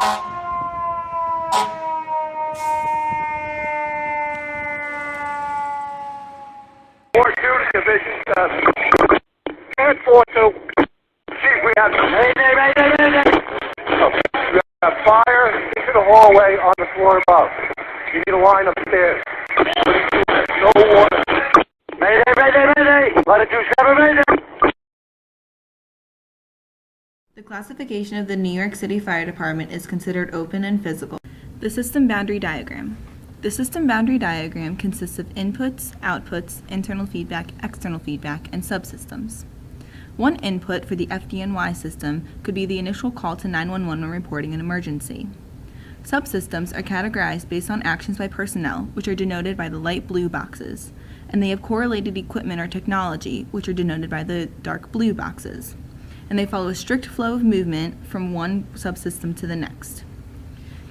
Four shooting division, 10-4-2. Chief, we have we have fire into the hallway on the floor above. You need a line upstairs. No water. Mayday. Let it do 7, mayday. The classification of the New York City Fire Department is considered open and physical. The system boundary diagram. The system boundary diagram consists of inputs, outputs, internal feedback, external feedback, and subsystems. One input for the FDNY system could be the initial call to 911 when reporting an emergency. Subsystems are categorized based on actions by personnel, which are denoted by the light blue boxes, and they have correlated equipment or technology, which are denoted by the dark blue boxes, and they follow a strict flow of movement from one subsystem to the next.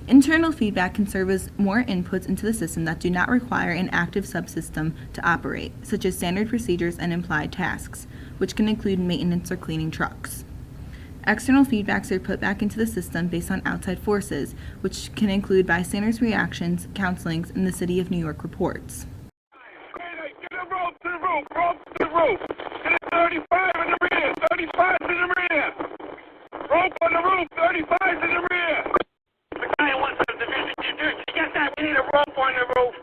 Internal feedback can serve as more inputs into the system that do not require an active subsystem to operate, such as standard procedures and implied tasks, which can include maintenance or cleaning trucks. External feedbacks are put back into the system based on outside forces, which can include bystanders' reactions, counselings, and the City of New York reports. Get a rope to the roof. Get a 35 in the rear, 35 in the rear. Rope on the roof, 35 in the rear. The guy who wants the division, you get that? We need a rope on the roof.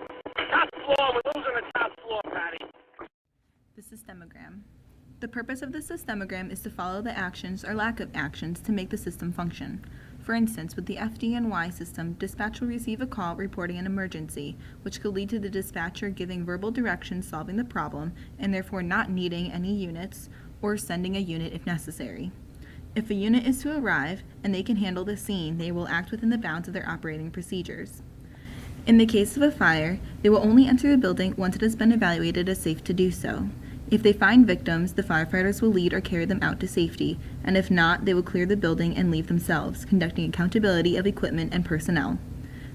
Top floor, we're losing the top floor, Patty. The systemogram. The purpose of the systemogram is to follow the actions or lack of actions to make the system function. For instance, with the FDNY system, dispatch will receive a call reporting an emergency, which could lead to the dispatcher giving verbal directions solving the problem and therefore not needing any units or sending a unit if necessary. If a unit is to arrive and they can handle the scene, they will act within the bounds of their operating procedures. In the case of a fire, they will only enter the building once it has been evaluated as safe to do so. If they find victims, the firefighters will lead or carry them out to safety, and if not, they will clear the building and leave themselves, conducting accountability of equipment and personnel.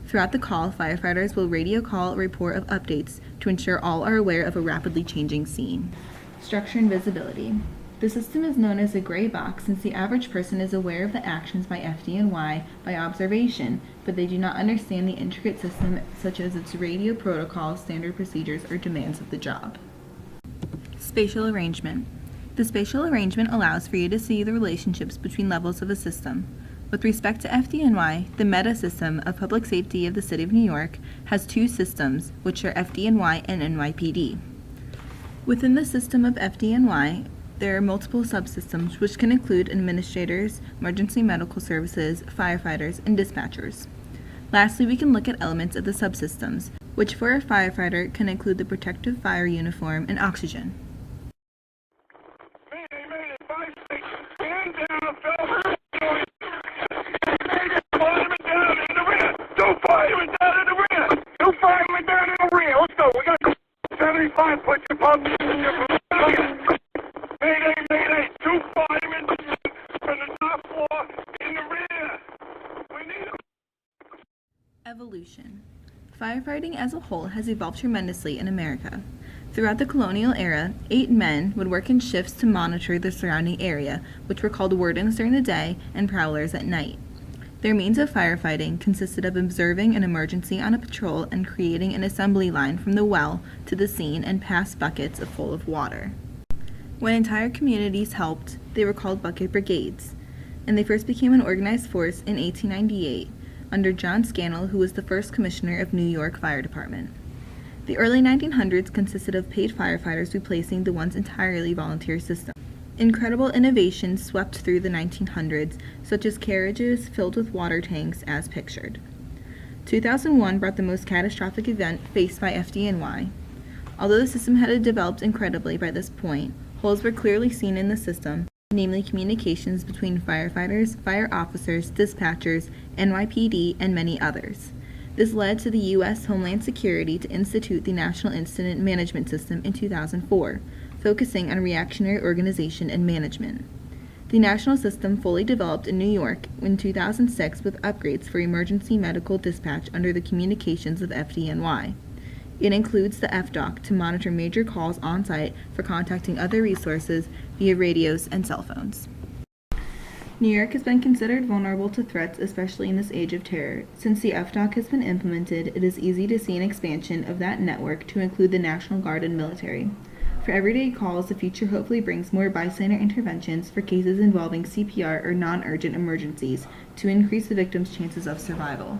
Throughout the call, firefighters will radio call a report of updates to ensure all are aware of a rapidly changing scene. Structure and visibility. The system is known as a gray box since the average person is aware of the actions by FDNY by observation, but they do not understand the intricate system such as its radio protocols, standard procedures, or demands of the job. Spatial arrangement. The spatial arrangement allows for you to see the relationships between levels of a system. With respect to FDNY, the meta system of public safety of the City of New York has two systems, which are FDNY and NYPD. Within the system of FDNY, there are multiple subsystems which can include administrators, emergency medical services, firefighters, and dispatchers. Lastly, we can look at elements of the subsystems, which for a firefighter can include the protective fire uniform and oxygen. Mayday, 5-6, stand down, fellas. Firemen down in the rear. 2 firemen down in the rear. 2 firemen down in the rear. Let's go. We got 75. Put your pumps in your. Mayday, 2 firemen from the top floor in the rear. We need them. Evolution. Firefighting as a whole has evolved tremendously in America. Throughout the colonial era, 8 men would work in shifts to monitor the surrounding area, which were called wardens during the day and prowlers at night. Their means of firefighting consisted of observing an emergency on a patrol and creating an assembly line from the well to the scene and past buckets full of water. When entire communities helped, they were called bucket brigades, and they first became an organized force in 1898 under John Scannell, who was the first commissioner of New York Fire Department. The early 1900s consisted of paid firefighters replacing the once entirely volunteer system. Incredible innovations swept through the 1900s, such as carriages filled with water tanks as pictured. 2001 brought the most catastrophic event faced by FDNY. Although the system had developed incredibly by this point, holes were clearly seen in the system, namely communications between firefighters, fire officers, dispatchers, NYPD, and many others. This led to the U.S. Homeland Security to institute the National Incident Management System in 2004, focusing on reactionary organization and management. The national system fully developed in New York in 2006 with upgrades for emergency medical dispatch under the communications of FDNY. It includes the FDOC to monitor major calls on site for contacting other resources via radios and cell phones. New York has been considered vulnerable to threats, especially in this age of terror. Since the FDOC has been implemented, it is easy to see an expansion of that network to include the National Guard and military. For everyday calls, the future hopefully brings more bystander interventions for cases involving CPR or non-urgent emergencies to increase the victim's chances of survival.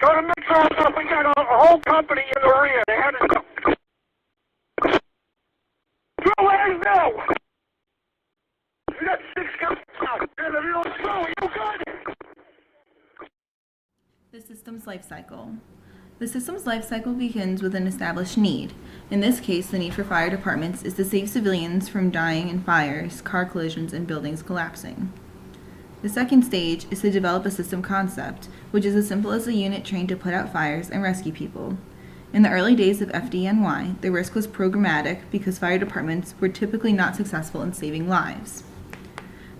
Show the metro up. We got a whole company in the rear. They had to. Two legs now. You got 6 guys out. And if you don't show, you got it. The system's life cycle. The system's life cycle begins with an established need. In this case, the need for fire departments is to save civilians from dying in fires, car collisions, and buildings collapsing. The second stage is to develop a system concept, which is as simple as a unit trained to put out fires and rescue people. In the early days of FDNY, the risk was programmatic because fire departments were typically not successful in saving lives.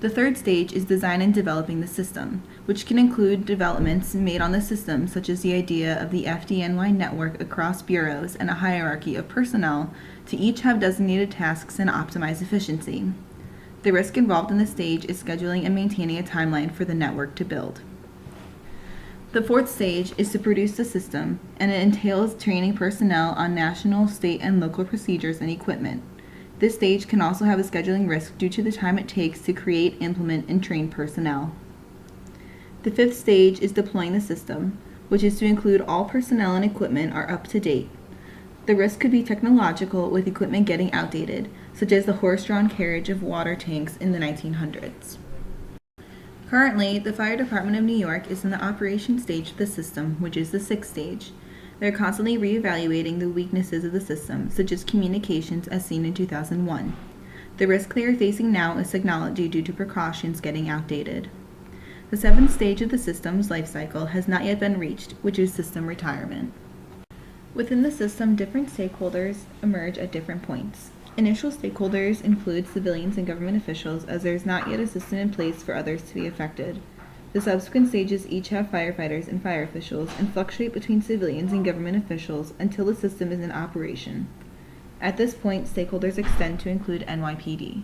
The third stage is design and developing the system, which can include developments made on the system, such as the idea of the FDNY network across bureaus and a hierarchy of personnel to each have designated tasks and optimize efficiency. The risk involved in this stage is scheduling and maintaining a timeline for the network to build. The fourth stage is to produce the system, and it entails training personnel on national, state, and local procedures and equipment. This stage can also have a scheduling risk due to the time it takes to create, implement, and train personnel. The fifth stage is deploying the system, which is to include all personnel and equipment are up to date. The risk could be technological, with equipment getting outdated, such as the horse-drawn carriage of water tanks in the 1900s. Currently, the Fire Department of New York is in the operation stage of the system, which is the sixth stage. They're constantly reevaluating the weaknesses of the system, such as communications as seen in 2001. The risk they are facing now is technology due to precautions getting outdated. The seventh stage of the system's life cycle has not yet been reached, which is system retirement. Within the system, different stakeholders emerge at different points. Initial stakeholders include civilians and government officials, as there is not yet a system in place for others to be affected. The subsequent stages each have firefighters and fire officials and fluctuate between civilians and government officials until the system is in operation. At this point, stakeholders extend to include NYPD.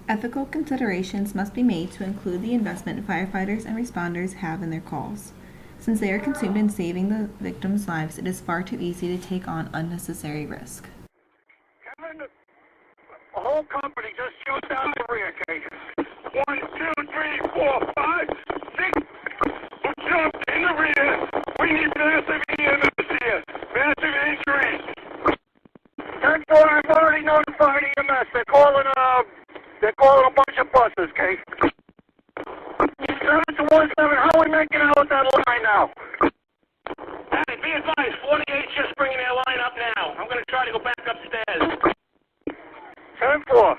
Ethical considerations must be made to include the investment firefighters and responders have in their calls. Since they are consumed in saving the victims' lives, it is far too easy to take on unnecessary risk. Kevin, the whole company just shoots out the rear cases. 1, 2, 3, 4, 5, 6. Who jumped in the rear? We need massive EMS here. Massive injuries. 10-4, I've already notified EMS. They're calling a bunch of buses, Kate. 7-1-7, how are we making out with that line now? Hey, be advised, 48's just bringing their line up now. I'm going to try to go back upstairs. 10-4.